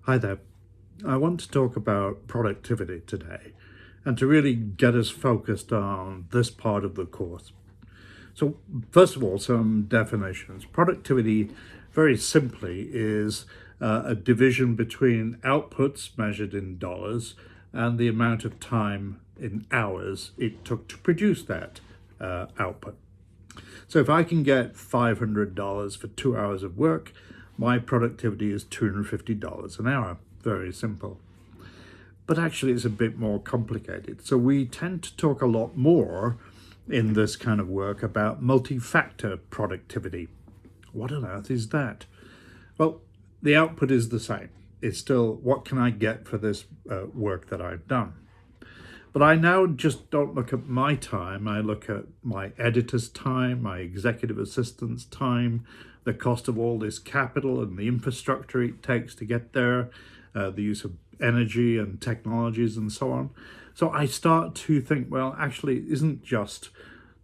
Hi there. I want to talk about productivity today and to really get us focused on this part of the course. So, first of all, some definitions. Productivity, very simply, is a division between outputs measured in dollars and the amount of time in hours it took to produce that output. So if I can get $500 for 2 hours of work, my productivity is $250 an hour. Very simple. But actually, it's a bit more complicated. So we tend to talk a lot more in this kind of work about multi-factor productivity. What on earth is that? Well, the output is the same. It's still, what can I get for this work that I've done? But I now just don't look at my time. I look at my editor's time, my executive assistant's time, the cost of all this capital and the infrastructure it takes to get there, the use of energy and technologies and so on. So I start to think, well, actually, it isn't just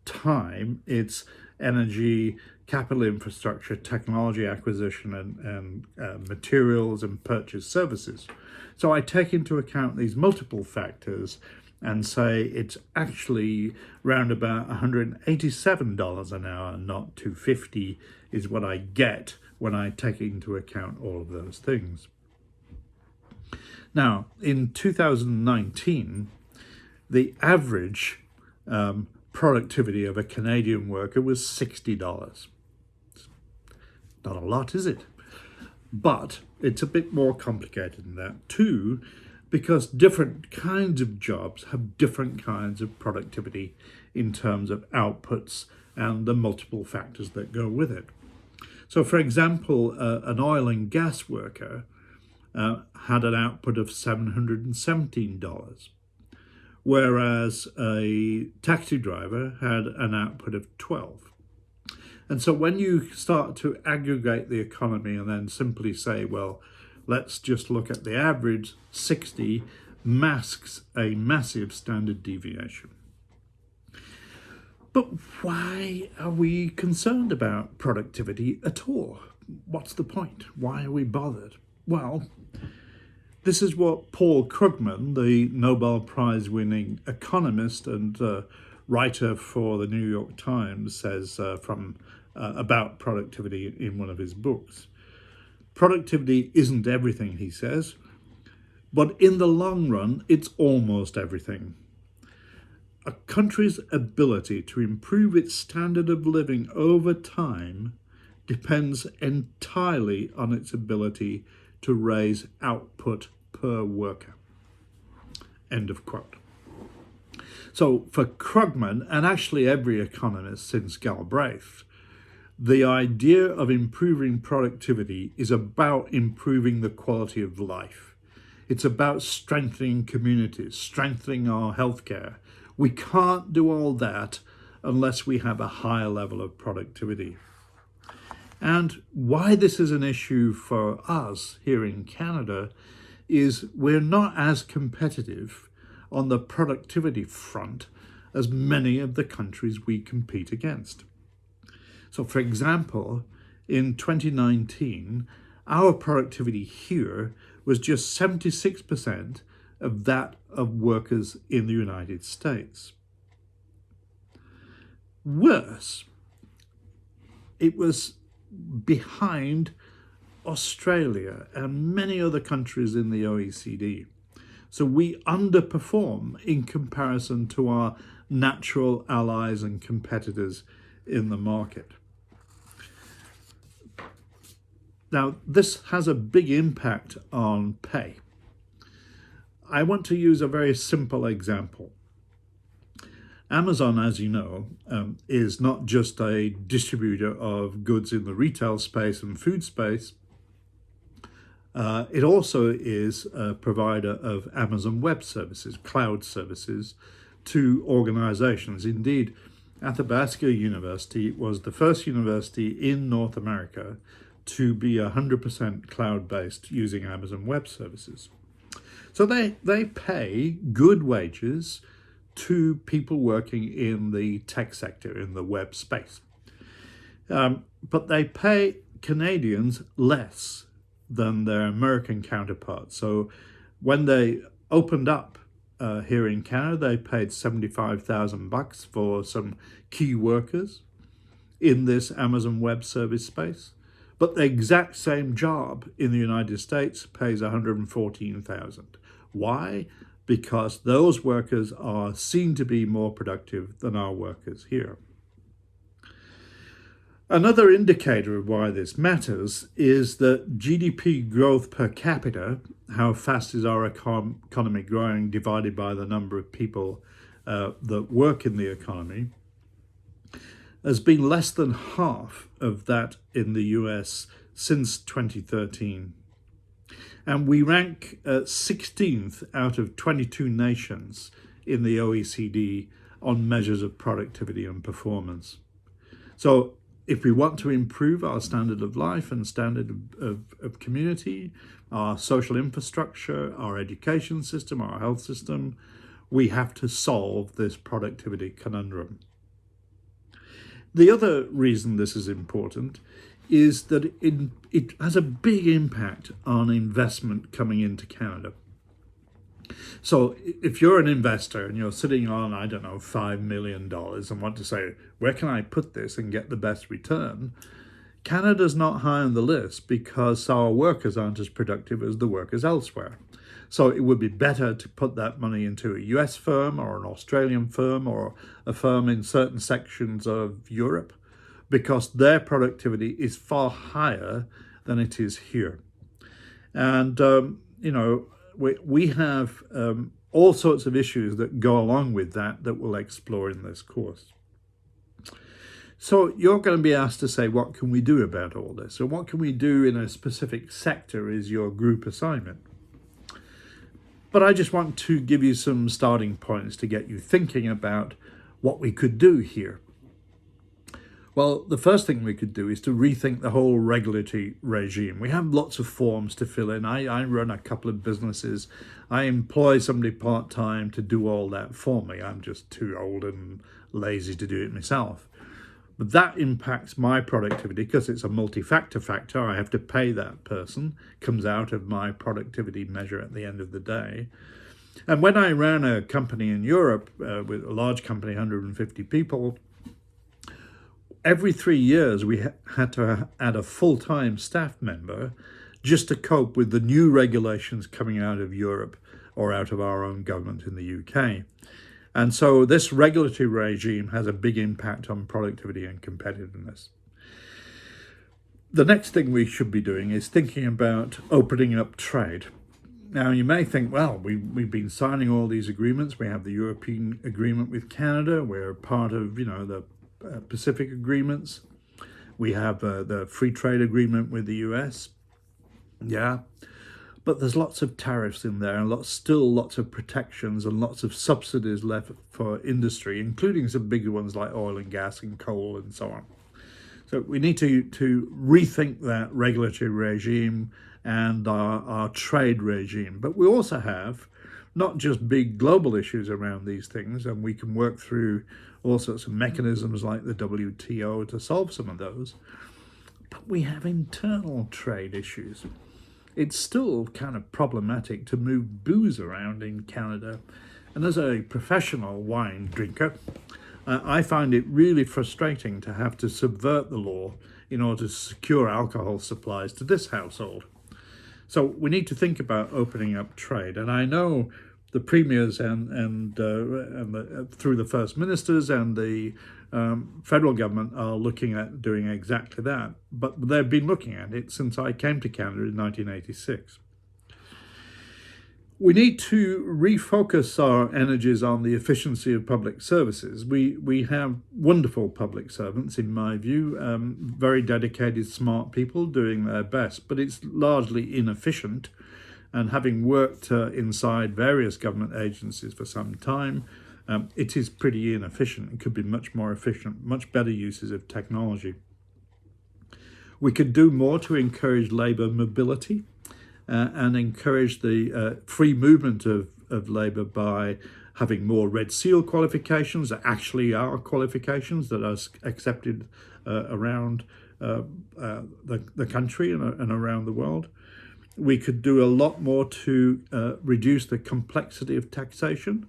time, it's energy, capital infrastructure, technology acquisition, and materials and purchase services. So I take into account these multiple factors and say it's actually round about $187 an hour, not $250, is what I get when I take into account all of those things. Now, in 2019, the average productivity of a Canadian worker was $60. Not a lot, is it? But it's a bit more complicated than that too, because different kinds of jobs have different kinds of productivity in terms of outputs and the multiple factors that go with it. So, for example, an oil and gas worker had an output of $717, whereas a taxi driver had an output of $12. And so when you start to aggregate the economy and then simply say, well, let's just look at the average, 60 masks a massive standard deviation. But why are we concerned about productivity at all? What's the point? Why are we bothered? Well, this is what Paul Krugman, the Nobel Prize winning economist and writer for the New York Times, says about productivity in one of his books. Productivity isn't everything, he says, but in the long run, it's almost everything. A country's ability to improve its standard of living over time depends entirely on its ability to raise output per worker. End of quote. So for Krugman, and actually every economist since Galbraith, the idea of improving productivity is about improving the quality of life. It's about strengthening communities, strengthening our healthcare. We can't do all that unless we have a higher level of productivity. And why this is an issue for us here in Canada is we're not as competitive on the productivity front as many of the countries we compete against. So, for example, in 2019, our productivity here was just 76% of that of workers in the United States. Worse, it was behind Australia and many other countries in the OECD. So we underperform in comparison to our natural allies and competitors in the market. Now, this has a big impact on pay. I want to use a very simple example. Amazon, as you know, is not just a distributor of goods in the retail space and food space. It also is a provider of Amazon Web Services, cloud services, to organizations. Indeed, Athabasca University was the first university in North America to be 100% cloud-based using Amazon Web Services. So they pay good wages to people working in the tech sector, in the web space. But they pay Canadians less than their American counterparts. So when they opened up here in Canada, they paid $75,000 for some key workers in this Amazon Web Service space. But the exact same job in the United States pays $114,000. Why? Because those workers are seen to be more productive than our workers here. Another indicator of why this matters is that GDP growth per capita, how fast is our economy growing divided by the number of people that work in the economy, has been less than half of that in the US since 2013. And we rank 16th out of 22 nations in the OECD on measures of productivity and performance. So if we want to improve our standard of life and standard of community, our social infrastructure, our education system, our health system, we have to solve this productivity conundrum. The other reason this is important is that it has a big impact on investment coming into Canada. So if you're an investor and you're sitting on, I don't know, $5 million and want to say, where can I put this and get the best return? Canada's not high on the list because our workers aren't as productive as the workers elsewhere. So it would be better to put that money into a US firm or an Australian firm or a firm in certain sections of Europe, because their productivity is far higher than it is here. And, we have all sorts of issues that go along with that we'll explore in this course. So you're going to be asked to say, what can we do about all this? So what can we do in a specific sector is your group assignment. But I just want to give you some starting points to get you thinking about what we could do here. Well, the first thing we could do is to rethink the whole regulatory regime. We have lots of forms to fill in. I run a couple of businesses. I employ somebody part-time to do all that for me. I'm just too old and lazy to do it myself. But that impacts my productivity because it's a multi-factor factor. I have to pay that person. Comes out of my productivity measure at the end of the day. And when I ran a company in Europe with a large company, 150 people, every 3 years, we had to add a full-time staff member just to cope with the new regulations coming out of Europe or out of our own government in the UK. And so this regulatory regime has a big impact on productivity and competitiveness. The next thing we should be doing is thinking about opening up trade. Now, you may think, well, we've been signing all these agreements. We have the European agreement with Canada. We're part of, the Pacific agreements. We have the free trade agreement with the US. Yeah, but there's lots of tariffs in there and still lots of protections and lots of subsidies left for industry, including some bigger ones like oil and gas and coal and so on. So we need to rethink that regulatory regime and our trade regime. But we also have not just big global issues around these things, and we can work through all sorts of mechanisms like the WTO to solve some of those. But we have internal trade issues. It's still kind of problematic to move booze around in Canada. And as a professional wine drinker, I find it really frustrating to have to subvert the law in order to secure alcohol supplies to this household. So we need to think about opening up trade. And I know the premiers and through the first ministers and the federal government are looking at doing exactly that. But they've been looking at it since I came to Canada in 1986. We need to refocus our energies on the efficiency of public services. We have wonderful public servants, in my view, very dedicated, smart people doing their best, but it's largely inefficient. And having worked inside various government agencies for some time, it is pretty inefficient. It could be much more efficient, much better uses of technology. We could do more to encourage labour mobility and encourage the free movement of labour by having more Red Seal qualifications that actually are qualifications that are accepted around the country and around the world. We could do a lot more to reduce the complexity of taxation.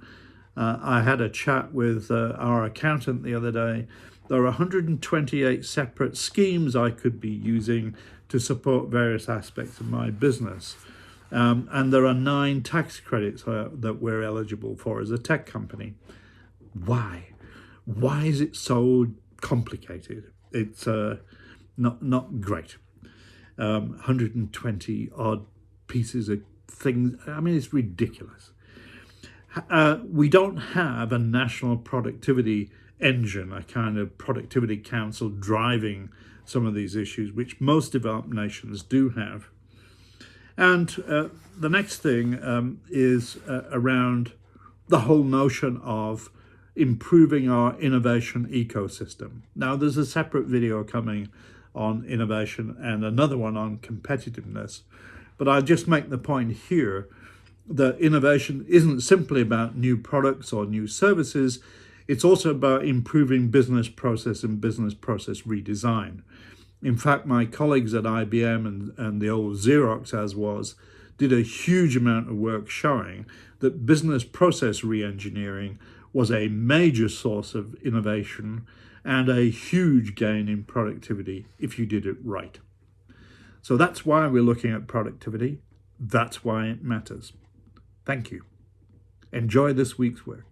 I had a chat with our accountant the other day. There are 128 separate schemes I could be using to support various aspects of my business. And there are 9 tax credits that we're eligible for as a tech company. Why? Why is it so complicated? It's not great. 120 odd pieces of things. I mean, it's ridiculous. We don't have a national productivity engine, a kind of productivity council driving some of these issues, which most developed nations do have. And the next thing is around the whole notion of improving our innovation ecosystem. Now, there's a separate video coming on innovation and another one on competitiveness, but I'll just make the point here that innovation isn't simply about new products or new services. It's also about improving business process and business process redesign. In fact, my colleagues at IBM and the old Xerox as was, did a huge amount of work showing that business process reengineering was a major source of innovation and a huge gain in productivity if you did it right. So that's why we're looking at productivity. That's why it matters. Thank you. Enjoy this week's work.